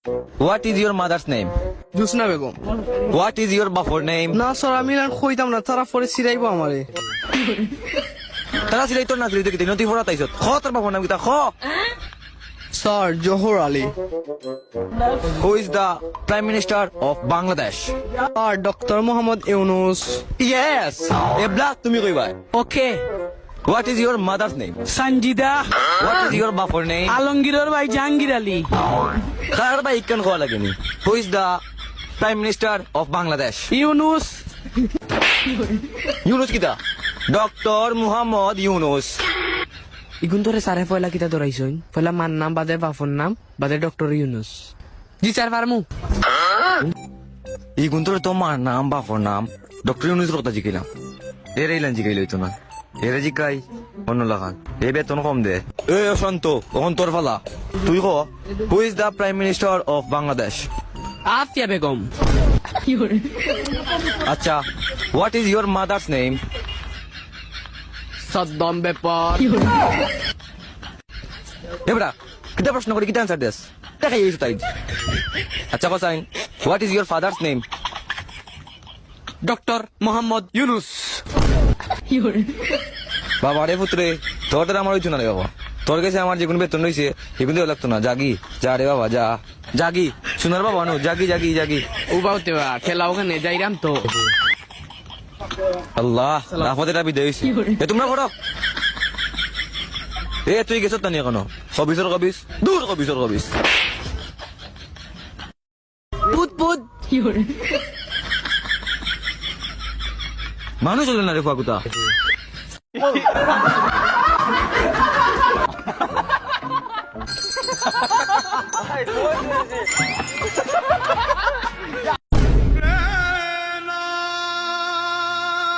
What is your mother's name? Jusna Begum. What is your বাপর name? না sir আমি আর কইতাম না, তারা পরে সিরাইবো আমারে। তারা সিলাই তোর না সিলাই দেখি নতি ফোরা তাইছ খ তোর বাপর নাম কিতা খ sir Johar Ali. Who is the Prime Minister of Bangladesh? Sir doctor Mohammad Yunus. Yes. এবলা তুমি কইবা। Okay. What is your mother's name? Sanjida. What is your বাপর name? Alongiror by Jahangir Ali. কার ভাই ইকান কোয়া লাগেনি। Who is the Prime Minister of Bangladesh? Yunus. Yunus কিতা doctor Muhammad Yunus. ইগুন তোরে সারে পয়লা কিতা ধরাইছইন পয়লা মান নাম বাদে বাফর নাম বাদে ডক্টর ইউনুস জি স্যার পারমু এই গুন্তরে তোমার নাম বাপর নাম ডক্টর ইউনুসের কথা জিগাইলাম এর এইলান জিগাইল হইতো না এরে জিগাই অন্য লাগান এ বেতন কম দে এ অশান্ত ওহন তোর ফালা তুই ক who is the prime minister of Bangladesh? Afia Begum আচ্ছা what is your mother's name? সদ্দম ব্যাপার এবড়া কিতা প্রশ্ন করি কিতা আনসার দেস দেখাই এই তাই আচ্ছা cosine what is your father's name? Doctor Mohammad Yunus বাবা রে পুত্রে তোর দ্বারা আমার হইতো না রে বাবা তোর কাছে আমার যে কোনো বেতন রয়েছে সেগুলো দেওয়া লাগতো না জাগি যা রে বাবা যা জাগি সোনার বাবা নু জাগি জাগি জাগি ও বাউতে বা খেলা ওখানে যাইরাম তো আল্লাহ রাফাতে রাবি দেইছি এ তোমরা করো এ তুই গেছ তানি এখনো কবিসর কবিস দূর কবিসর কবিস পুত পুত মানুষ হলো না রে ফাকুতা